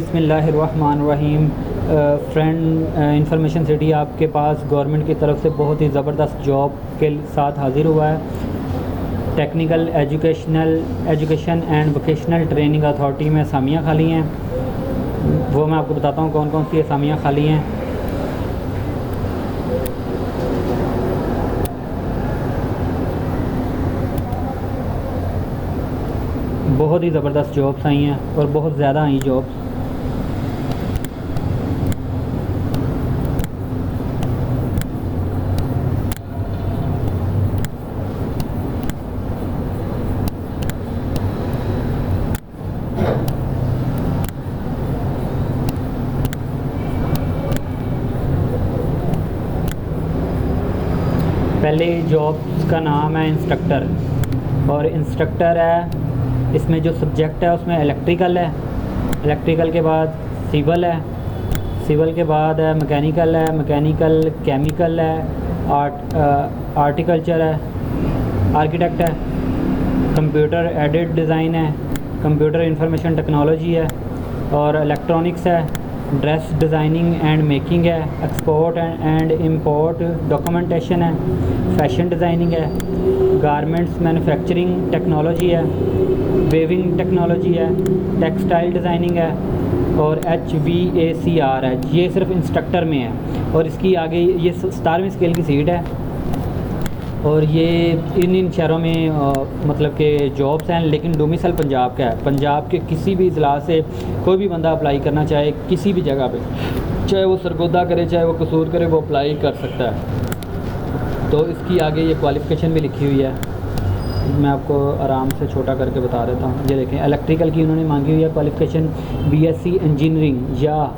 बिस्मिल्लाहिर्रहमानिर्रहीम। Friend, information city आपके पास government की तरफ से बहुत ही ज़बरदस्त जॉब के साथ हाज़िर हुआ है। Technical education and vocational training authority में असामियाँ खाली हैं। वो मैं आपको बताता हूँ कौन कौन सी असामियाँ खाली हैं। बहुत ही ज़बरदस्त जॉब्स आई हैं और बहुत ज़्यादा आई जॉब्स। पहले जॉब्स का नाम है इंस्ट्रक्टर, और इंस्ट्रक्टर है, इसमें जो सब्जेक्ट है उसमें इलेक्ट्रिकल है, इलेक्ट्रिकल के बाद सिविल है, सिविल के बाद है मैकेनिकल है, मैकेनिकल केमिकल है, आर्टिकल्चर है, आर्किटेक्ट है, कंप्यूटर एडेड डिज़ाइन है, कंप्यूटर इंफॉर्मेशन टेक्नोलॉजी है, और इलेक्ट्रॉनिक्स है, ड्रेस डिज़ाइनिंग एंड मेकिंग है, एक्सपोर्ट एंड इंपोर्ट डॉक्यूमेंटेशन है, फैशन डिज़ाइनिंग है, गारमेंट्स मैन्युफैक्चरिंग टेक्नोलॉजी है, वेविंग टेक्नोलॉजी है, टेक्सटाइल डिज़ाइनिंग है, और HVACR है। ये सिर्फ इंस्ट्रक्टर में है, और इसकी आगे ये 17वीं स्केल की सीट है, और ये इन शहरों में मतलब के जॉब्स हैं, लेकिन डोमिसाइल पंजाब का है। पंजाब के किसी भी ज़िला से कोई भी बंदा अप्लाई करना चाहे किसी भी जगह पे, चाहे वो सरगोदा करे चाहे वो कसूर करे, वो अप्लाई कर सकता है। तो इसकी आगे ये क्वालिफ़िकेशन भी लिखी हुई है, मैं आपको आराम से छोटा करके बता देता हूँ। ये देखें, इलेक्ट्रिकल की उन्होंने मांगी हुई है क्वालिफ़िकेशन BSc इंजीनियरिंग या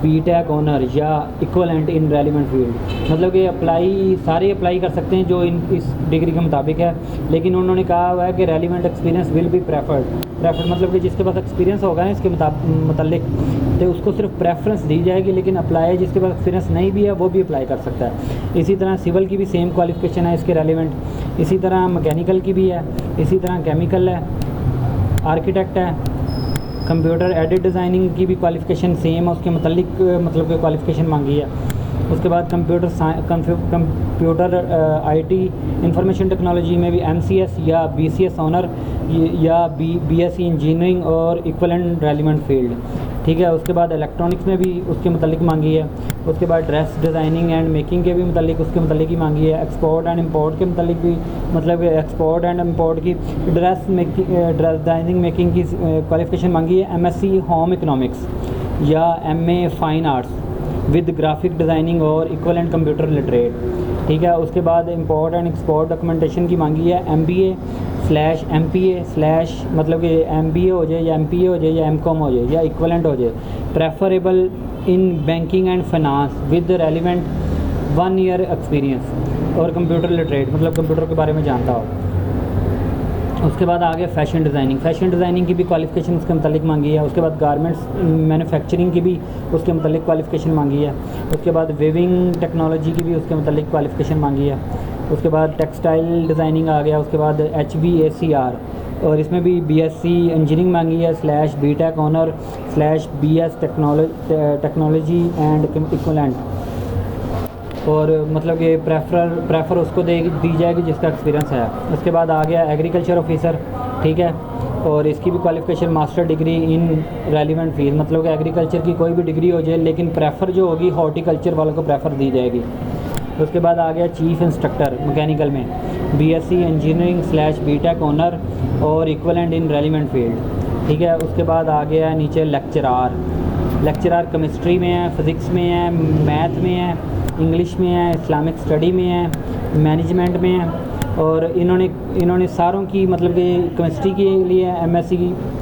BTech ऑनर या इक्वलेंट इन रेलिवेंट फील्ड। मतलब कि सारे अप्लाई कर सकते हैं जो इस डिग्री के मुताबिक है, लेकिन उन्होंने कहा हुआ है कि relevant experience will be preferred मतलब कि जिसके पास एक्सपीरियंस होगा ना इसके मुतालिक, तो उसको सिर्फ प्रेफरेंस दी जाएगी, लेकिन अप्लाई जिसके पास एक्सपीरियंस नहीं भी है वो भी अप्लाई कर सकता है। इसी तरह सिविल की भी सेम क्वालिफ़िकेशन है इसके रेलिवेंट, इसी तरह मैकेनिकल की भी है, इसी तरह केमिकल है, आर्किटेक्ट है, कंप्यूटर एडिड डिज़ाइनिंग की भी क्वालिफ़िकेशन सेम है, उसके मतलब कि क्वालिफ़िकेशन मांगी है। उसके बाद कंप्यूटर IT इंफॉर्मेशन टेक्नोलॉजी में भी MCS या BCS ऑनर या BSc इंजीनियरिंग और इक्वलेंट रेलिवेंट फील्ड, ठीक है। उसके बाद इलेक्ट्रॉनिक्स में भी उसके मतलब मांगी है। उसके बाद ड्रेस डिज़ाइनिंग एंड मेकिंग के भी मतलब उसके मतलब ही मांगी है। एक्सपोर्ट एंड इंपोर्ट के मतलब भी, मतलब एक्सपोर्ट एंड इंपोर्ट की ड्रेस डिज़ाइनिंग मेकिंग की क्वालिफ़िकेशन मांगी है। MSc होम इकोनॉमिक्स या MA fine arts with graphic designing और इक्वलेंट कंप्यूटर लिटरेट, ठीक है। उसके बाद इंपोर्ट एंड एक्सपोर्ट डॉक्यूमेंटेशन की मांगी है। MBA/MPA/ मतलब कि MBA हो जाए या MPA हो जाए या MCOM हो जाए या इक्वलेंट हो जाए, preferable in banking and finance with relevant 1 year experience, और कंप्यूटर लिटरेट मतलब कंप्यूटर के बारे में जानता हो। उसके बाद आगे फैशन डिज़ाइनिंग की भी क्वालिफ़िकेशन उसके मतलब मांगी है। उसके बाद गारमेंट्स मैन्युफैक्चरिंग की भी उसके मतलब क्वालिफ़िकेशन मांगी है। उसके बाद वेविंग टेक्नोलॉजी की भी उसके मतलब क्वालिफ़िकेशन मांगी है। उसके बाद टेक्सटाइल डिज़ाइनिंग आ गया। उसके बाद HVACR, और इसमें भी BSc इंजीनियरिंग मांगी है /BTech honour /BS technology and equivalent, और मतलब कि प्रेफर उसको दी जाएगी जिसका एक्सपीरियंस है। उसके बाद आ गया एग्रीकल्चर ऑफिसर, ठीक है, और इसकी भी qualification master degree in relevant field, मतलब कि एग्रीकल्चर की कोई भी डिग्री हो जाए, लेकिन प्रेफर जो होगी हॉर्टिकल्चर वालों को प्रेफर दी जाएगी। उसके बाद आ गया चीफ इंस्ट्रक्टर मैकेनिकल में BSc इंजीनियरिंग /BTech ऑनर और इक्वलेंट इन रेलिवेंट फील्ड, ठीक है। उसके बाद आ गया नीचे लेक्चरार केमिस्ट्री में है, फिज़िक्स में है, मैथ में है, इंग्लिश में है, इस्लामिक स्टडी में है, मैनेजमेंट में है। और इन्होंने सारों की मतलब कि केमिस्ट्री के लिए MSc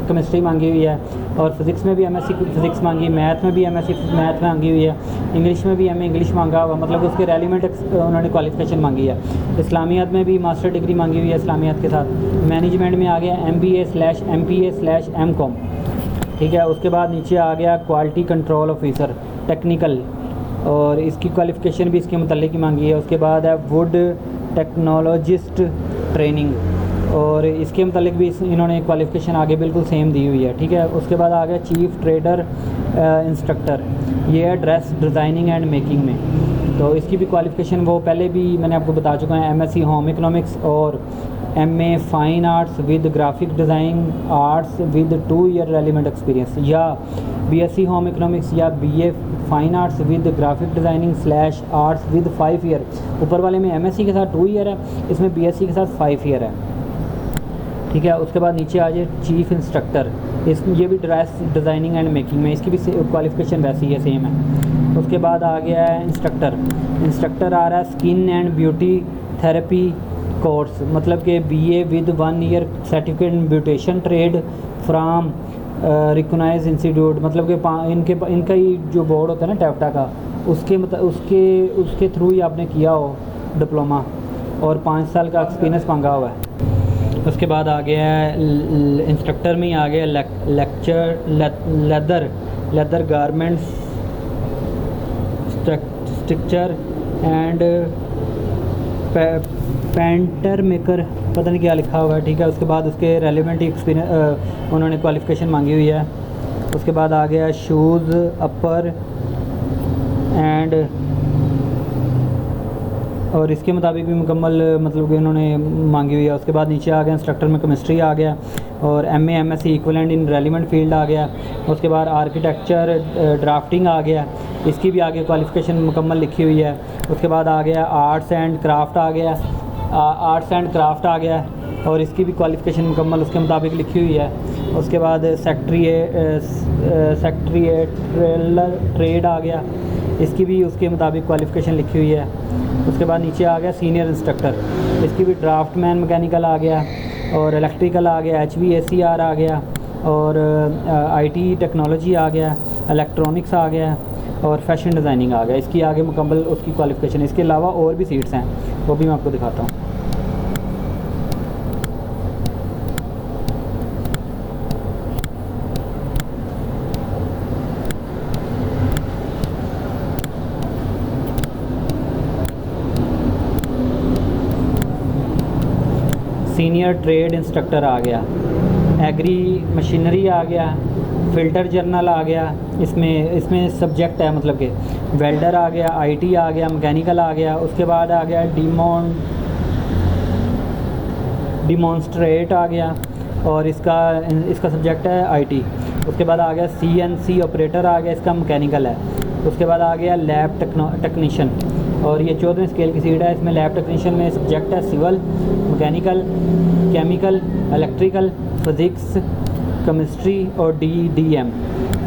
केमिस्ट्री मांगी हुई है, और फिज़िक्स में भी MSc फिज़िक्स मांगी है, मैथ में भी MSc मैथ मांगी हुई है, इंग्लिश में भी MA इंग्लिश मांगा हुआ, मतलब उसके रेलिवेंट उन्होंने क्वालिफ़िकेशन मांगी है। इस्लामियात में भी मास्टर डिग्री मांगी हुई है इस्लामियात के साथ। मैनेजमेंट में आ गया MBA/MPA/MCOM, ठीक है। उसके बाद नीचे आ गया क्वालिटी कंट्रोल ऑफिसर टेक्निकल, और इसकी क्वालिफ़िकेशन भी इसके मुतल्लिक़ ही मांगी है। उसके बाद है वुड टेक्नोलॉजिस्ट ट्रेनिंग, और इसके मतलब भी इन्होंने क्वालिफ़िकेशन आगे बिल्कुल सेम दी हुई है, ठीक है। उसके बाद आ गया चीफ़ ट्रेडर इंस्ट्रक्टर, ये है ड्रेस डिज़ाइनिंग एंड मेकिंग में। तो इसकी भी क्वालिफ़िकेशन वो पहले भी मैंने आपको बता चुका है, एमएससी होम इकोनॉमिक्स और MA fine arts with graphic design arts with 2 year relevant experience, या बीएससी होम इकोनॉमिक्स या BA fine arts with graphic designing slash arts with 5 year. ऊपर वाले में एमएससी के साथ 2 ईयर है, इसमें बीएससी के साथ 5 ईयर है, ठीक है। उसके बाद नीचे आ जाए चीफ़ इंस्ट्रक्टर, ये भी ड्रेस डिज़ाइनिंग एंड मेकिंग में, इसकी भी क्वालिफ़िकेशन वैसी है, सेम है। उसके बाद आ गया है इंस्ट्रक्टर आ रहा है skin and beauty therapy course, मतलब कि BA with 1 year certificate in beautician trade from recognised institute, मतलब कि इनका ही जो बोर्ड होता है ना टैफ्टा का, उसके थ्रू ही आपने किया हो डिप्लोमा और 5 साल का एक्सपीरियंस मांगा हुआ है। उसके बाद आ गया है इंस्ट्रक्टर में ही आ गया leather garments structure and painter maker, पता नहीं क्या लिखा हुआ है, ठीक है। उसके बाद उसके रेलिवेंट एक्सपीरियंस उन्होंने क्वालिफ़िकेशन मांगी हुई है। उसके बाद आ गया शूज़ अपर एंड, और इसके मुताबिक भी मुकम्मल मतलब कि उन्होंने मांगी हुई है। उसके बाद नीचे आ गया इंस्ट्रक्टर में केमिस्ट्री आ गया और MA MSc equivalent in relevant field आ गया। उसके बाद आर्किटेक्चर ड्राफ्टिंग आ गया, इसकी भी आगे क्वालिफ़िकेशन मुकम्मल लिखी हुई है। उसके बाद आ गया आर्ट्स एंड क्राफ्ट आ गया और इसकी भी क्वालिफ़िकेशन मुकम्मल उसके मुताबिक लिखी हुई है। उसके बाद सेक्रेटरीट ट्रेड आ गया, इसकी भी उसके मुताबिक क्वालिफ़िकेशन लिखी हुई है। उसके बाद नीचे आ गया सीनियर इंस्ट्रक्टर, इसकी भी ड्राफ्टमैन मैकेनिकल आ गया और इलेक्ट्रिकल आ गया, HVACR आ गया और IT टेक्नोलॉजी आ गया, इलेक्ट्रॉनिक्स आ गया और फैशन डिज़ाइनिंग आ गया। इसकी आगे मुकम्मल उसकी क्वालिफ़िकेशन, इसके अलावा और भी सीट्स हैं, वो भी मैं आपको दिखाता हूँ। सीनियर ट्रेड इंस्ट्रक्टर आ गया, एग्री मशीनरी आ गया, फ़िल्टर जर्नल आ गया, इसमें सब्जेक्ट है मतलब कि वेल्डर आ गया, IT आ गया, मैकेनिकल आ गया। उसके बाद आ गया डिमॉन्स्ट्रेट आ गया और इसका सब्जेक्ट है IT। उसके बाद आ गया CNC ऑपरेटर आ गया, इसका मैकेनिकल है। उसके बाद आ गया लैब टेक्नीशियन और ये 14वें स्केल की सीट है, इसमें लैब टेक्नीशियन में सब्जेक्ट है civil, mechanical, chemical, electrical, physics, chemistry और DDM।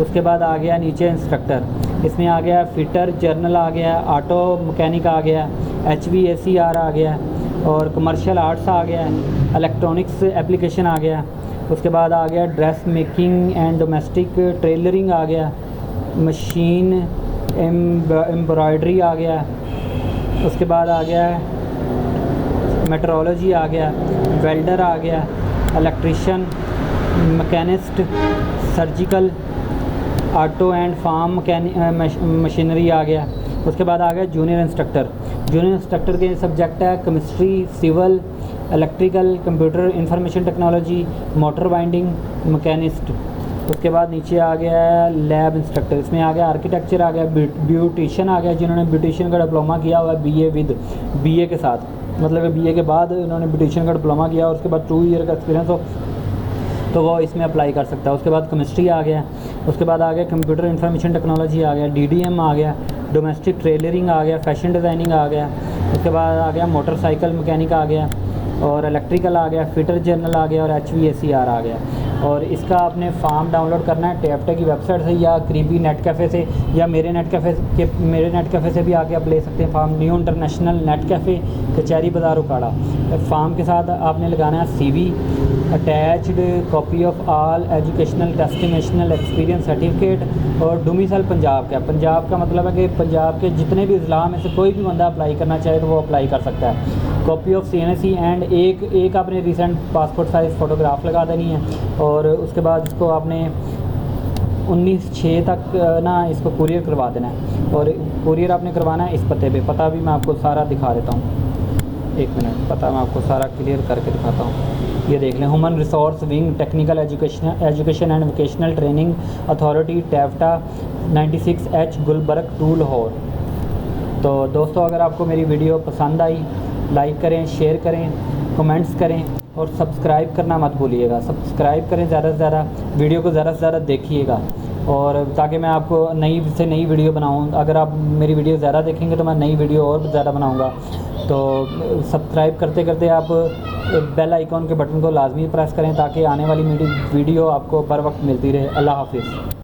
उसके बाद आ गया नीचे इंस्ट्रक्टर, इसमें आ गया फिटर जर्नल आ गया, ऑटो मैकेनिक आ गया, HVACR आ गया और कमर्शियल आर्ट्स आ गया, इलेक्ट्रॉनिक्स एप्लीकेशन आ गया। उसके बाद आ गया dress making and domestic tailoring आ गया, मशीन एम्ब्रॉयडरी आ गया। उसके बाद आ गया मेट्रोलॉजी आ गया, वेल्डर आ गया, electrician, machinist, surgical, auto and farm machinery आ गया। उसके बाद आ गया जूनियर इंस्ट्रक्टर के सब्जेक्ट है chemistry, civil, electrical, computer information technology, motor winding, machinist. उसके बाद नीचे आ गया लैब इंस्ट्रक्टर, इसमें आ गया आर्किटेक्चर आ गया, ब्यूटिशियन आ गया, जिन्होंने ब्यूटिशियन का डिप्लोमा किया हुआ है BA के साथ, मतलब BA के बाद उन्होंने ब्यूटिशियन का डिप्लोमा किया और उसके बाद 2 ईयर का एक्सपीरियंस हो तो वो इसमें अप्लाई कर सकता है। उसके बाद केमिस्ट्री आ गया, उसके बाद आ गया कंप्यूटर इंफॉर्मेशन टेक्नोलॉजी आ गया, DDM आ गया, डोमेस्टिक टेलरिंग आ गया, फैशन डिज़ाइनिंग आ गया। उसके बाद आ गया मोटरसाइकिल मैकेनिक आ गया और इलेक्ट्रिकल आ गया, फिटर जर्नल आ गया और HVACR आ गया। और इसका आपने फॉर्म डाउनलोड करना है टैफ्टा की वेबसाइट से या करीबी नेट कैफ़े से या मेरे नेट कैफ़े से भी आके आप ले सकते हैं form. New international net cafe, कचहरी बाज़ार, उकाड़ा। फॉर्म के साथ आपने लगाना है CV, attached copy of all educational testimonial experience certificate और डोमिसाइल पंजाब का मतलब है कि पंजाब के जितने भी ज़िला में से कोई भी बंदा अप्लाई करना चाहे तो वो अप्लाई कर सकता है। कॉपी ऑफ CNSE एंड एक आपने रिसेंट पासपोर्ट साइज़ फ़ोटोग्राफ लगा देनी है और उसके बाद इसको आपने 19/6 तक ना इसको कुरियर करवा देना है और कुरियर आपने करवाना है इस पते पे। पता भी मैं आपको सारा दिखा देता हूँ, 1 मिनट, पता मैं आपको सारा क्लियर करके दिखाता हूँ। ये देख लें, human resource wing, technical education and vocational training authority, टैफ्टा 96H गुलबर्ग 2 लाहौर। तो दोस्तों, अगर आपको मेरी वीडियो पसंद आई, लाइक करें, शेयर करें, कमेंट्स करें और सब्सक्राइब करना मत भूलिएगा। सब्सक्राइब करें, ज़्यादा से ज़्यादा वीडियो को ज़्यादा से ज़्यादा देखिएगा, और ताकि मैं आपको नई से नई वीडियो बनाऊँ। अगर आप मेरी वीडियो ज़्यादा देखेंगे तो मैं नई वीडियो और ज़्यादा बनाऊँगा। तो सब्सक्राइब करते करते आप बेल आइकॉन के बटन को लाजमी प्रेस करें ताकि आने वाली मेरी वीडियो आपको बर वक्त मिलती रहे। अल्लाह हाफिज़।